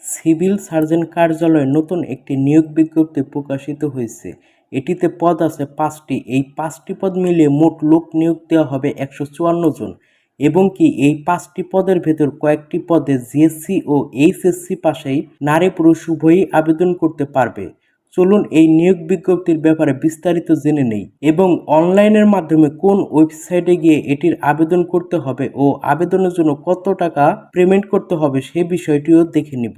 Civil surgeon কার্যালয়ে নতুন একটি নিয়োগ বিজ্ঞপ্তি প্রকাশিত হয়েছে। এটিতে পদ আছে 5টি। এই 5টি পদ মিলিয়ে মোট লোক নিয়োগ দেওয়া হবে 154 জন এবং কি এই 5টি পদের ভেতর কয়েকটি পদে জিএসসি ও এইচএসসি পাশেই নারী পুরুষ উভয়ই আবেদন করতে পারবে। চলুন এই নিয়োগ বিজ্ঞপ্তির ব্যাপারে বিস্তারিত জেনে নেই এবং অনলাইনের মাধ্যমে কোন ওয়েবসাইটে গিয়ে এটির আবেদন করতে হবে ও আবেদনের জন্য কত টাকা পেমেন্ট করতে হবে সেই বিষয়টিও দেখে নিব।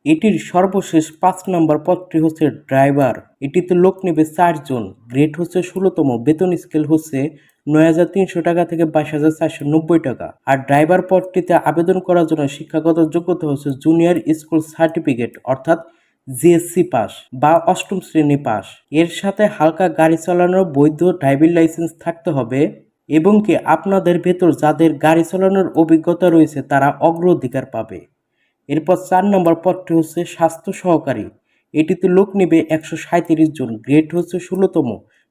এটির সর্বশেষ 5 নম্বর পদটি হচ্ছে ড্রাইভার। এটিতে লোক নেবে 4 জন। গ্রেড হচ্ছে 16তম। বেতন স্কেল হচ্ছে 9,300 টাকা থেকে 22,490 টাকা। আর ড্রাইভার পদটিতে আবেদন করার জন্য শিক্ষাগত যোগ্যতা হচ্ছে জুনিয়র স্কুল সার্টিফিকেট অর্থাৎ জিএসসি পাস বা 8ম শ্রেণী পাস। এর সাথে হালকা গাড়ি চালানোর বৈধ ড্রাইভিং লাইসেন্স থাকতে হবে এবং কি আপনাদের ভেতর যাদের গাড়ি চালানোর অভিজ্ঞতা রয়েছে তারা অগ্রাধিকার পাবে। এরপর 4 নম্বর পদটি হচ্ছে স্বাস্থ্য সহকারী। এটিতে লোক নেবে 137 জন। গ্রেড হচ্ছে 16তম।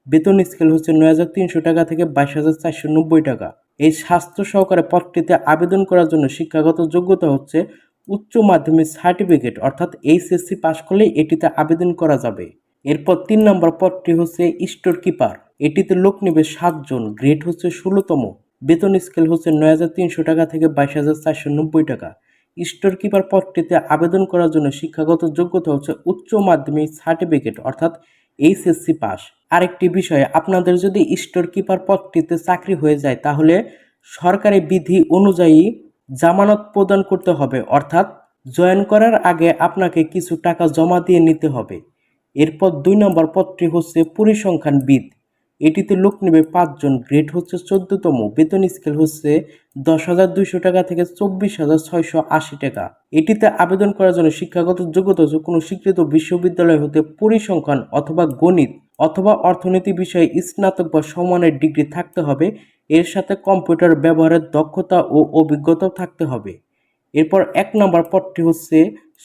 বেতন স্কেল হচ্ছে 9,300 টাকা থেকে 22,490 টাকা। এই স্বাস্থ্য সহকারী পদটিতে আবেদন করার জন্য শিক্ষাগত যোগ্যতা হচ্ছে উচ্চ মাধ্যমিক সার্টিফিকেট অর্থাৎ এইচএসসি পাস করলেই এটিতে আবেদন করা যাবে। এরপর 3 নম্বর পদটি হচ্ছে স্টোর কিপার। এটিতে লোক নেবে 7 জন। গ্রেড হচ্ছে 16তম। বেতন স্কেল হচ্ছে 9,300 টাকা থেকে 22,490 টাকা। স্টোর কিপার পদটিতে আবেদন করার জন্য শিক্ষাগত যোগ্যতা হচ্ছে উচ্চ মাধ্যমিক সার্টিফিকেট অর্থাৎ এইচএসসি পাস। আরেকটি বিষয়, আপনাদের যদি স্টোর কিপার পদটিতে চাকরি হয়ে যায় তাহলে সরকারি বিধি অনুযায়ী জামানত প্রদান করতে হবে অর্থাৎ জয়েন করার আগে আপনাকে কিছু টাকা জমা দিয়ে নিতে হবে। এরপর 2 নম্বর পদটি হচ্ছে পরিসংখ্যানবিদ। এটিতে লোক নেবে 5 জন। গ্রেড হচ্ছে 14তম। বেতন স্কেল হচ্ছে 10,200 টাকা থেকে 24,680 টাকা। এটিতে আবেদন করার জন্য শিক্ষাগত যোগ্যতা হচ্ছে কোনো স্বীকৃত বিশ্ববিদ্যালয় হতে পরিসংখ্যান অথবা গণিত অথবা অর্থনীতি বিষয়ে স্নাতক বা সমমানের ডিগ্রি থাকতে হবে। এর সাথে কম্পিউটার ব্যবহারের দক্ষতা ও অভিজ্ঞতাও থাকতে হবে। এরপর 1 নম্বর পদটি হচ্ছে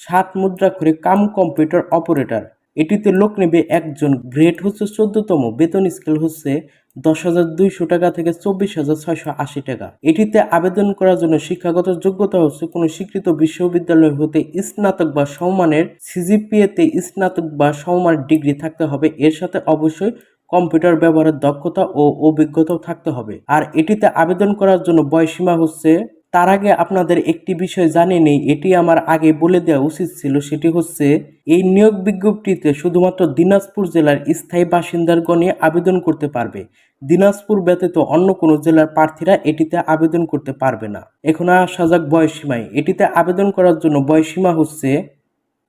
7 মুদ্রাক্ষরে কাম কম্পিউটার অপারেটর। এটিতে লোক নেবে 1 জন। গ্রেড হচ্ছে 14তম। বেতন স্কেল হচ্ছে 10,200 টাকা থেকে 24,680 টাকা। এটিতে আবেদন করার জন্য শিক্ষাগত যোগ্যতা হচ্ছে কোনো স্বীকৃত বিশ্ববিদ্যালয় হতে স্নাতক বা সমমানের সিজিপিএতে স্নাতক বা সমমানের ডিগ্রি থাকতে হবে। এর সাথে অবশ্যই কম্পিউটার ব্যবহারের দক্ষতা ও অভিজ্ঞতাও থাকতে হবে। আর এটিতে আবেদন করার জন্য বয়সীমা হচ্ছে, তার আগে আপনাদের একটি বিষয় জানিয়ে নেই, এটি আমার আগে বলে দেওয়া উচিত ছিল। সেটি হচ্ছে এই নিয়োগ বিজ্ঞপ্তিতে শুধুমাত্র দিনাজপুর জেলার স্থায়ী বাসিন্দাগণই আবেদন করতে পারবে। দিনাজপুর ব্যতীত অন্য কোনো জেলার প্রার্থীরা এটিতে আবেদন করতে পারবে না। এখন আসা যাক বয়সীমায়। এটিতে আবেদন করার জন্য বয়সীমা হচ্ছে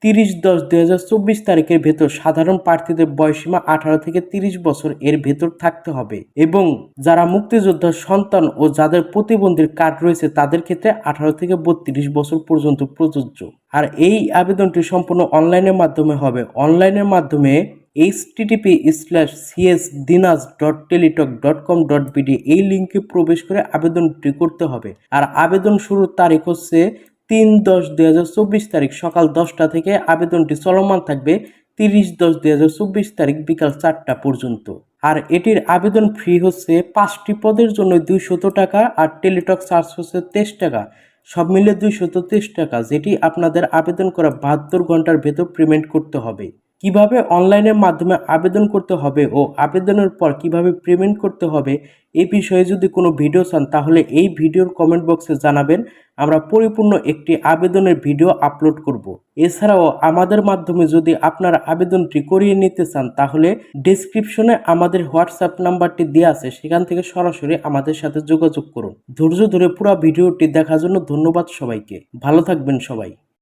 30/10/2024 তারিখের ভেতর সাধারণ প্রার্থীদের বয়সীমা 18 থেকে 30 বছর এর ভেতর থাকতে হবে এবং যারা মুক্তিযোদ্ধার সন্তান ও যাদের প্রতিবন্ধীর কার্ড রয়েছে তাদের ক্ষেত্রে 18 থেকে 32 বছর পর্যন্ত প্রযোজ্য। আর এই আবেদনটি সম্পূর্ণ অনলাইনের মাধ্যমে হবে। অনলাইনের মাধ্যমে https://cs.dinas.teletalk.com.bd এই লিঙ্কে প্রবেশ করে আবেদনটি করতে হবে। আর আবেদন শুরুর তারিখ হচ্ছে 3/10/2024 তারিখ সকাল 10টা থেকে আবেদনটি চলমান থাকবে 30/10/2024 তারিখ বিকাল 4টা পর্যন্ত। আর এটির আবেদন ফি হচ্ছে 5টি পদের জন্য 200 টাকা আর টেলিটক চার্জ হচ্ছে 23 টাকা। সব মিলে 223 টাকা, যেটি আপনাদের আবেদন করা 72 ঘন্টার ভেতর পেমেন্ট করতে হবে। কিভাবে অনলাইনের মাধ্যমে আবেদন করতে হবে ও আবেদনের পর কিভাবে পেমেন্ট করতে হবে এই বিষয়ে যদি কোনো ভিডিও চান তাহলে এই ভিডিওর কমেন্ট বক্সে জানাবেন। আমরা পরিপূর্ণ একটি আবেদনের ভিডিও আপলোড করব। এছাড়াও আমাদের মাধ্যমে যদি আপনার আবেদনটি করিয়ে নিতে চান তাহলে ডেসক্রিপশনে আমাদের হোয়াটসঅ্যাপ নাম্বারটি দেওয়া আছে, সেখান থেকে সরাসরি আমাদের সাথে যোগাযোগ করুন। ধৈর্য ধরে পুরো ভিডিওটি দেখার জন্য ধন্যবাদ সবাইকে। ভালো থাকবেন সবাই।